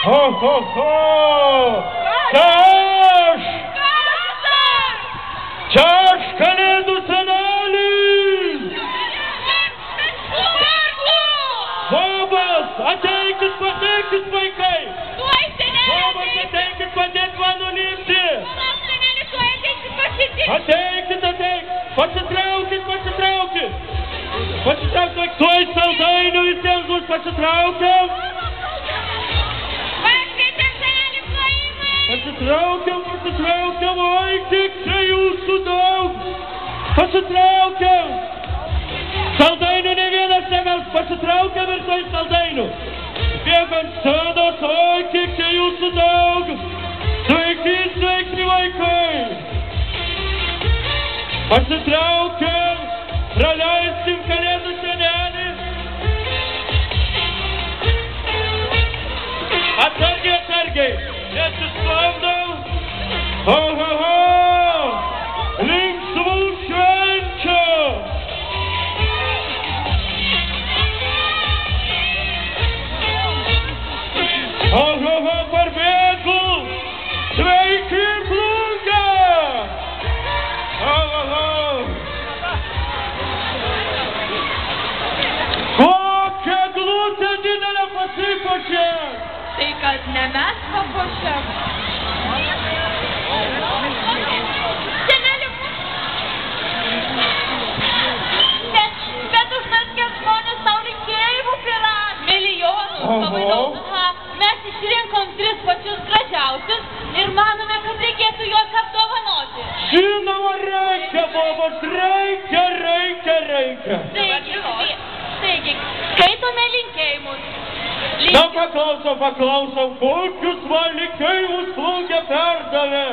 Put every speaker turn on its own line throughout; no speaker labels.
Ho, ho, ho! Čia aš! Čia aš Kalėdų senelis! Bobas, ateikit vaikai! Bobas, ateikit padėt man nulimti! Ateikit! Pasitraukit! Pasitraukit! Tuoj saldainių visiems bus pasitraukiam! Pasitraukiam, oi, tik čia jūsų daug! Pasitraukiam! Saldainių ne vienas negaus, pasitraukiam ir tuoj saldainių! Bėgant sėdos, oi, tik čia jūsų daug! Sveiki, vaikai! Pasitraukiam, praleiskim Kalėdų senelį! Atsargiai! Nesisklaidau! Ho, ho, ho! Linksmų švenčių! Ho, ho, ho, parbėgų! Sveiki, plungė! Ho, ho, ho! Kokia glutė didelė pasipuošė!
Tai kad ne mes papuošiam. Seneli, bet už mes kiek žmonės tau linkėjimų pirašė. Milijonus, labai daug. Mes išrinkom 3 pačius gražiausius ir manome, kad reikėtų juos apdovanoti.
Žinoma, reikia, Bobas, reikia.
Taigi, skaitome linkėjimus.
Na, paklausom, kokius man linkėjimus plungė perdavė?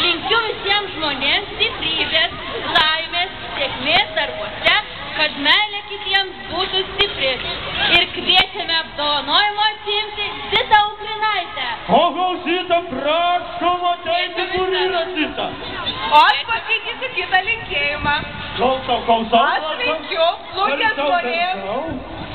Linkiu visiems žmonėms stiprybės, laimės, sėkmės darbuose, kad meilė kitiems būtų stipri. Ir kviečiame apdovanojimo atsiimti Zitą Ukrinaitę.
Oho, Zita, prašom ateiti, kur yra Zita.
O aš pasakysiu kitą linkėjimą.
Klausau.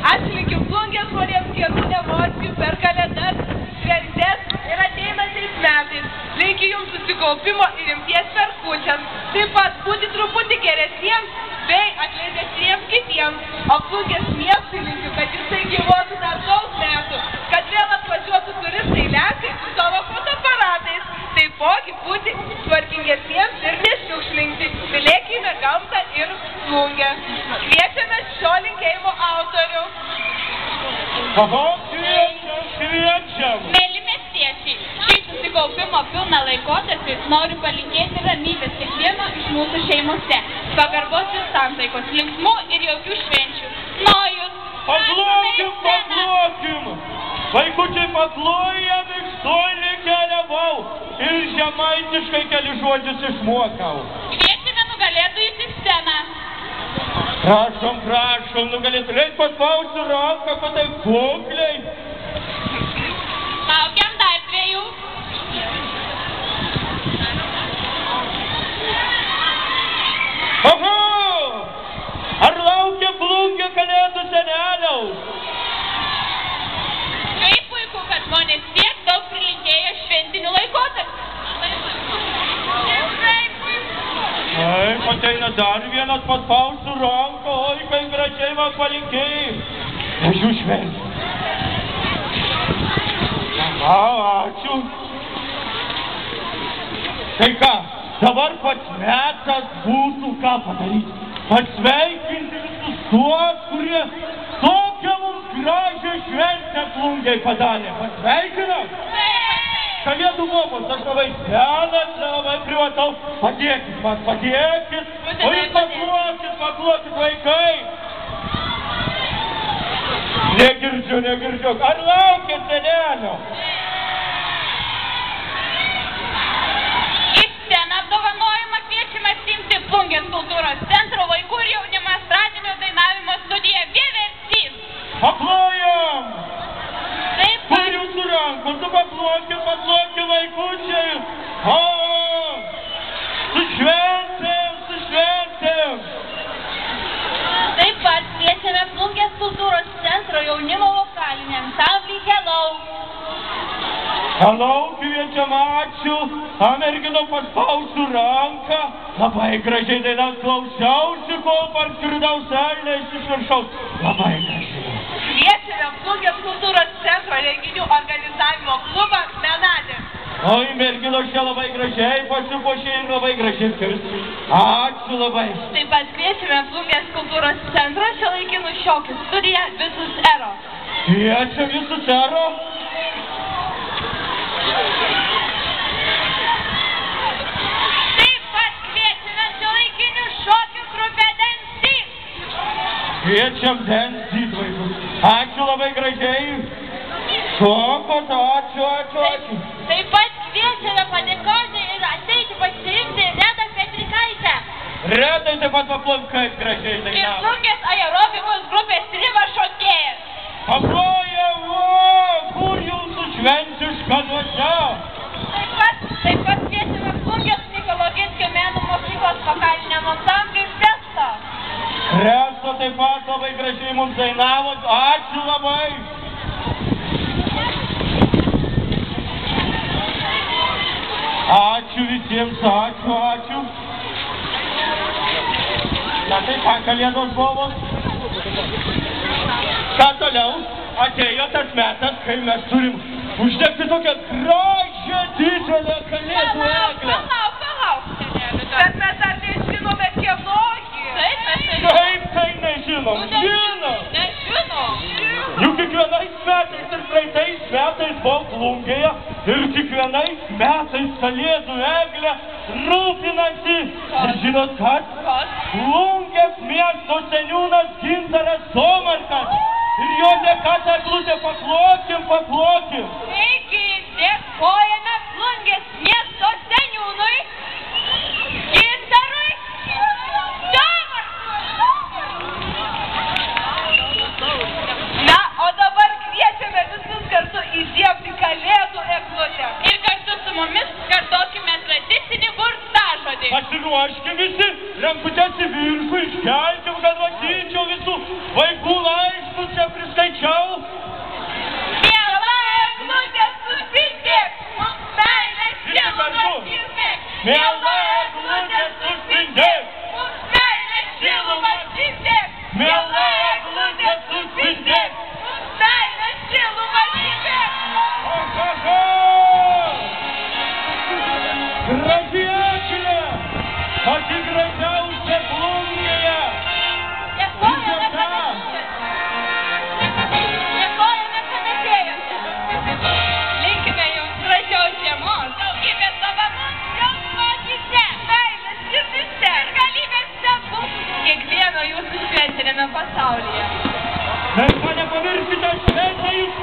Aš linkiu plungės žmonėms gerų emocijų per Kalėdas, šventes ir ateinančiais metais. Linkiu jums susikaupimo ir rimties per kūčias. Taip pat būti truputį geresniems bei atleidesniems kitiems. O plungės miestui linkiu, kad jisai gyvuotų dar daug metų, kad vėl atvažiuotų turistai lenkai su savo fotoaparatais. Taipogi būti tvarkingesniems ir nešiukšlinti. Mylėkime gamtą ir plungę. Kviečiame šio linkėjimo autorių.
Oho, kviečiam.
Mėly miestiečiai, šį susikaupimo pilną laikotarpį noriu palinkėti ramybės kiekvieno iš mūsų šeimose, pagarbos ir santaikos, linksmų ir jaukių švenčių. Nojus,
Paklokim! Vaikučiai, paklojam, iš toli keliavau ir žemaitiškai keli žodžius išmokau.
Kviečiame nugalėtojus į sceną.
Prašom, nugalėtojai, paspausiu ranką, kad tai kukliai.
Laukiam dar 2.
Oho! Ar laukia plungė Kalėdų seneliaus?
Kaip puiku, kad žmonės tiek daug prilinkėjo šventinių laikotarpių.
Taip, ateina dar vienas, paspausiu ranką, oi, kaip gražiai man palinkėjai. Gražių švenčių. Ačiū. Tai ką, dabar pats metas būtų ką padaryti. Pasveikinti visus tuos, kurie tokią mums gražią šventę plungiai padarė. Pasveikinam? Kalėdų bobos, aš labai senas, labai privataus. Padėkit man, padėkit. Oi, paklokit, vaikai. Negirdžiu. Ar laukia senelio?
Į sceną apdovanojimą kviečiame atsiimti Plungės kultūros centro vaikų ir jaunimo estradinio dainavimo studiją Vieversys.
Paklojam!
Taip,
Kur jūsų rankos, paklokit vaikučiai. O! Su šventėm!
Taip pat kviečiame Plungės kultūros centro jaunimo vokalinį ansamblį Hello.
Alau kviečiam, ačiū, mergino paspausiu ranką, labai gražiai dainas klausiausi, kol parskridau salės iš viršaus, labai gražiai.
Kviečiame Plungės kultūros centro renginių organizavimo klubą Menadė.
Oi, merginos čia labai gražiai pasipuošė ir labai gražiai skirsti. Ačiū labai.
Taip pat kviečiame Plungės kultūros centro šiuolaikinių šokių studiją Visus Ero.
Kviečiam Visus Ero.
Taip pat kviečiame šiuolaikinių šokių grupę Dance.
Kviečiam Dance vaikus. Ačiū labai gražiai. Šokos, ačiū.
Taip pat kviečiame padėkoti ir ateiti pasirinkti Redą Petrikaitę.
Redai taip pat paplom, kaip gražiai dainavo.
Ir Plungės aerobikos grupės Riva šokėjas.
Paploja, kur jūsų šventiška duočia?
Taip pat kviečiame Plungės Mykolo Gieckio menų mokyklos vokaliniam ansambliui Presto.
Presto taip pat labai gražiai mums dainavo. Ačiū labai. Ačiū visiems, ačiū. Na taip, kalėdos bobos. Ką toliau? Atėjo tas metas, kai mes turim uždegti tokią gražią didelę kalėdų eglę.
Palauk, seneli.
Bet mes dar nežinome, kieno ji.
Kaip tai nežinom? Juk kiekvienais metais ir praeitais metais buvau Plungėje ir kiekvienais metais kalėdų eglę rūpinasi. Ir žinot kas? Plungės miesto seniūnas Gintaras Somarkas. Ir jo dėka tą eglutę paplokim.
Sveiki, dėkojame Plungės miesto seniūnui Gintarui
Na, o dabar kviečiame visus kartu įžiebti kalėdų eglutę.
ir kartu su mumis kartokime tradicinį burtažodį.
Pasiruoškim visi, rankutės į viršų, iškelkim, kad matyčiau visų vaikų laiškus, čia priskaičiau.
Miela eglutė, suspindėk, mums meilės šilumos įsmėk.
Miela eglutė, suspindėk,
Mums meilės šilumos įsmėk.
miela eglutė, suspindėk.
Mums meilės šilumos įsmėk.
Ohoho! Graži eglė, pati gražiausia Plungėje.
Dėkojame, kad atėjote. Linkime jums gražios žiemos. Daugybės dovanų džiaugsmo akyse. Meilės širdise. Ir galybės stebuklų kiekvieno jūsų šventiniame pasaulyje.
Bet nepamirškite šventę jūs